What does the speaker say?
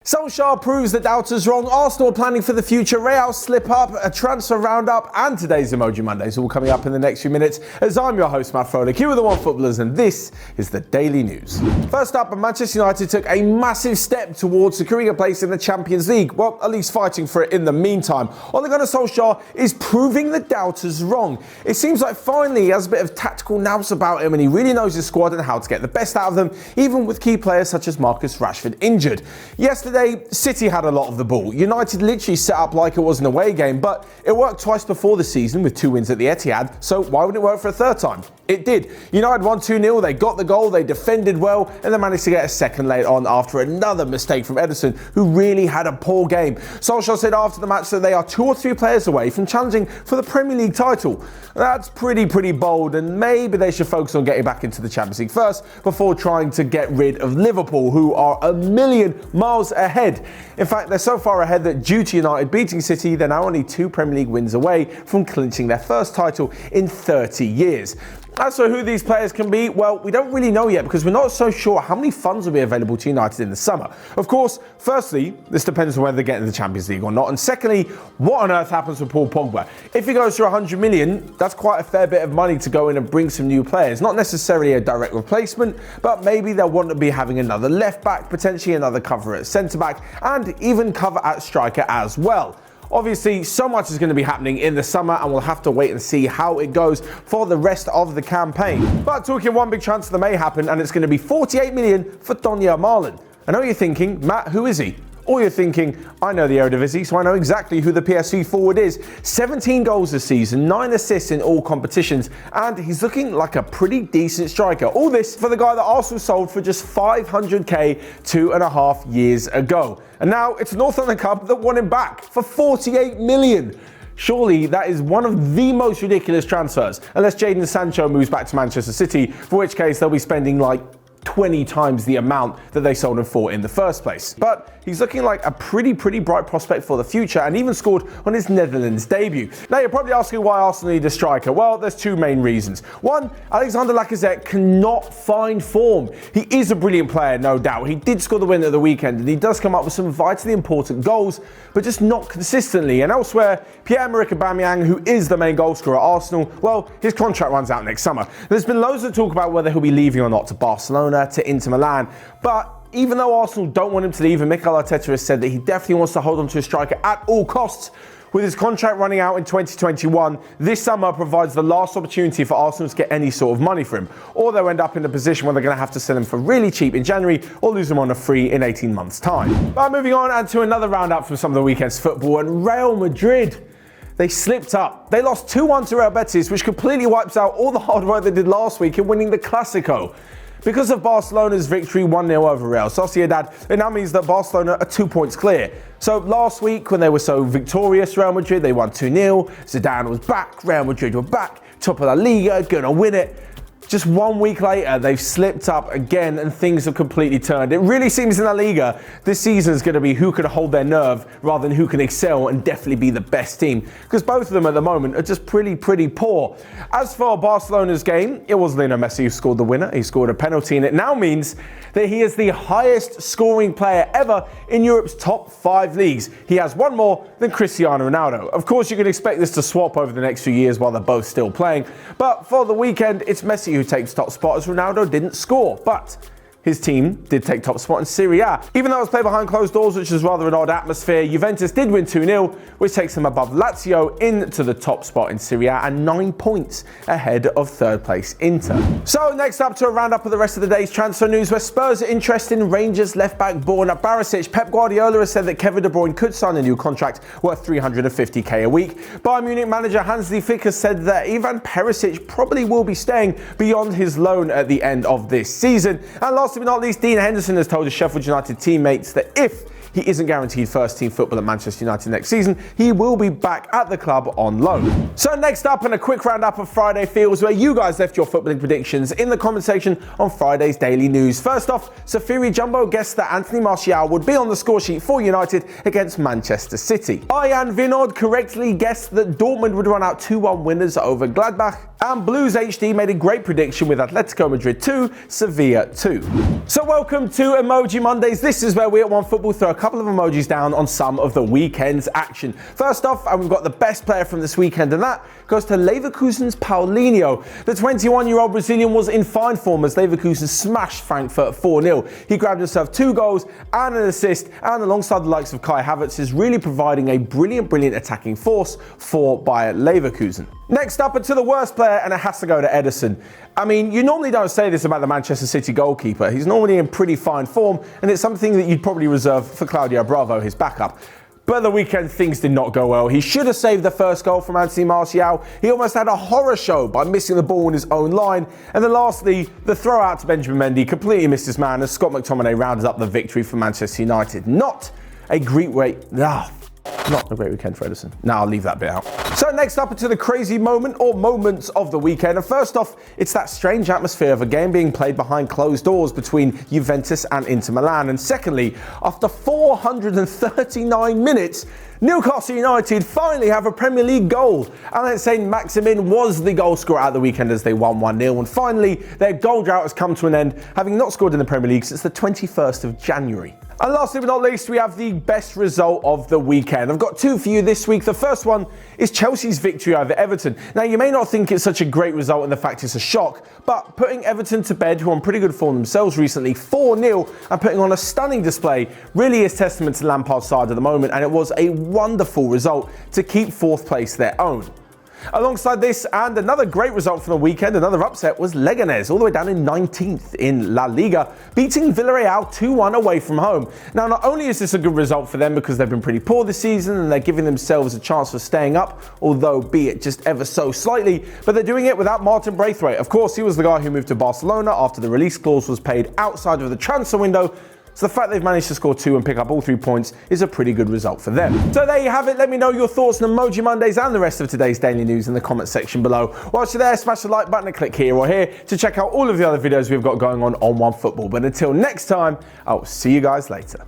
Solskjaer proves the doubters wrong, Arsenal planning for the future, Real slip up, a transfer roundup, and today's Emoji Mondays all coming up in the next few minutes as I'm your host Matt Froelich, here with the Onefootballers, and this is the Daily News. First up, Manchester United took a massive step towards securing a place in the Champions League, well, at least fighting for it in the meantime. Ole Gunnar Solskjaer is proving the doubters wrong. It seems like finally he has a bit of tactical nous about him and he really knows his squad and how to get the best out of them, even with key players such as Marcus Rashford injured. Yesterday, City had a lot of the ball. United literally set up like it was an away game, but it worked twice before the season with 2 wins at the Etihad, so why would it work for a third time? It did. United won 2-0, they got the goal, they defended well, and they managed to get a second late on after another mistake from Ederson, who really had a poor game. Solskjaer said after the match that they are 2 or 3 players away from challenging for the Premier League title. That's pretty bold, and maybe they should focus on getting back into the Champions League first before trying to get rid of Liverpool, who are a million miles ahead. In fact, they're so far ahead that due to United beating City, they're now only 2 Premier League wins away from clinching their first title in 30 years. As for who these players can be, well, we don't really know yet because we're not so sure how many funds will be available to United in the summer. Of course, firstly, this depends on whether they get into the Champions League or not. And secondly, what on earth happens with Paul Pogba? If he goes for 100 million, that's quite a fair bit of money to go in and bring some new players. Not necessarily a direct replacement, but maybe they'll want to be having another left back, potentially another cover at centre back, and even cover at striker as well. Obviously, so much is going to be happening in the summer and we'll have to wait and see how it goes for the rest of the campaign. But talking one big transfer that may happen, and it's going to be 48 million for Donyell Malen. I know you're thinking, Matt, who is he? Or you're thinking, I know the Eredivisie, so I know exactly who the PSV forward is. 17 goals this season, 9 assists in all competitions, and he's looking like a pretty decent striker. All this for the guy that Arsenal sold for just 500k 2.5 years ago. And now it's North London Club that won him back for 48 million. Surely that is one of the most ridiculous transfers, unless Jadon Sancho moves back to Manchester City, for which case they'll be spending like 20 times the amount that they sold him for in the first place. But he's looking like a pretty bright prospect for the future and even scored on his Netherlands debut. Now you're probably asking why Arsenal need a striker. Well, there's 2 main reasons. One, Alexander Lacazette cannot find form. He is a brilliant player, no doubt. He did score the win at the weekend and he does come up with some vitally important goals, but just not consistently. And elsewhere, Pierre-Emerick Aubameyang, who is the main goal scorer at Arsenal, well, his contract runs out next summer. There's been loads of talk about whether he'll be leaving or not to Barcelona, to Inter Milan, but even though Arsenal don't want him to leave, and Mikel Arteta has said that he definitely wants to hold on to a striker at all costs, with his contract running out in 2021, this summer provides the last opportunity for Arsenal to get any sort of money for him, or they'll end up in a position where they're going to have to sell him for really cheap in January or lose him on a free in 18 months' time. But moving on and to another roundup from some of the weekend's football, and Real Madrid. They slipped up. They lost 2-1 to Real Betis, which completely wipes out all the hard work they did last week in winning the Clásico. Because of Barcelona's victory 1-0 over Real Sociedad, it now means that Barcelona are 2 points clear. So last week, when they were so victorious, Real Madrid, they won 2-0. Zidane was back, Real Madrid were back, top of La Liga, gonna win it. Just 1 week later, they've slipped up again and things have completely turned. It really seems in La Liga, this season is going to be who can hold their nerve rather than who can excel and definitely be the best team. Because both of them at the moment are just pretty poor. As for Barcelona's game, it was Lionel Messi who scored the winner. He scored a penalty and it now means that he is the highest scoring player ever in Europe's top 5 leagues. He has 1 more than Cristiano Ronaldo. Of course, you can expect this to swap over the next few years while they're both still playing. But for the weekend, it's Messi who takes top spot as Ronaldo didn't score. But his team did take top spot in Serie A. Even though it was played behind closed doors, which is rather an odd atmosphere, Juventus did win 2-0, which takes them above Lazio into the top spot in Serie A and 9 points ahead of third place Inter. So next up to a roundup of the rest of the day's transfer news, where Spurs are interested in Rangers left-back Borna Barisic. Pep Guardiola has said that Kevin De Bruyne could sign a new contract worth 350k a week. Bayern Munich manager Hansi Flick has said that Ivan Perisic probably will be staying beyond his loan at the end of this season. And last but not least, Dean Henderson has told his Sheffield United teammates that if he isn't guaranteed first-team football at Manchester United next season, he will be back at the club on loan. So next up, and a quick roundup of Friday feels, where you guys left your footballing predictions in the comment section on Friday's Daily News. First off, Safiri Jumbo guessed that Anthony Martial would be on the score sheet for United against Manchester City. Arjan Vinod correctly guessed that Dortmund would run out 2-1 winners over Gladbach. And Blues HD made a great prediction with Atletico Madrid 2, Sevilla 2. So welcome to Emoji Mondays. This is where we at OneFootball throw a couple of emojis down on some of the weekend's action. First off, and we've got the best player from this weekend, and that goes to Leverkusen's Paulinho. The 21-year-old Brazilian was in fine form as Leverkusen smashed Frankfurt 4-0. He grabbed himself 2 goals and an assist, and alongside the likes of Kai Havertz is really providing a brilliant attacking force for Bayer Leverkusen. Next up, to the worst player, and it has to go to Ederson. I mean, you normally don't say this about the Manchester City goalkeeper. He's normally in pretty fine form, and it's something that you'd probably reserve for Claudio Bravo, his backup. But the weekend, things did not go well. He should have saved the first goal from Anthony Martial. He almost had a horror show by missing the ball in his own line. And then lastly, the throw out to Benjamin Mendy completely missed his man as Scott McTominay rounded up the victory for Manchester United. Not a great weekend for Ederson. Now I'll leave that bit out. So next up to the crazy moment or moments of the weekend. And first off, it's that strange atmosphere of a game being played behind closed doors between Juventus and Inter Milan. And secondly, after 439 minutes, Newcastle United finally have a Premier League goal. Alain Saint-Maximin was the goal scorer at the weekend as they won 1-0. And finally, their goal drought has come to an end, having not scored in the Premier League since the 21st of January. And lastly but not least, we have the best result of the weekend. I've got 2 for you this week. The first one is Chelsea's victory over Everton. Now, you may not think it's such a great result in the fact it's a shock, but putting Everton to bed, who are on pretty good form themselves recently, 4-0, and putting on a stunning display, really is testament to Lampard's side at the moment, and it was a wonderful result to keep 4th place their own. Alongside this, and another great result from the weekend, another upset, was Leganés, all the way down in 19th in La Liga, beating Villarreal 2-1 away from home. Now, not only is this a good result for them because they've been pretty poor this season and they're giving themselves a chance for staying up, although be it just ever so slightly, but they're doing it without Martin Braithwaite. Of course, he was the guy who moved to Barcelona after the release clause was paid outside of the transfer window. So the fact they've managed to score 2 and pick up all 3 points is a pretty good result for them. So there you have it. Let me know your thoughts on Emoji Mondays and the rest of today's daily news in the comment section below. Whilst you're there, smash the like button and click here or here to check out all of the other videos we've got going on OneFootball. But until next time, I'll see you guys later.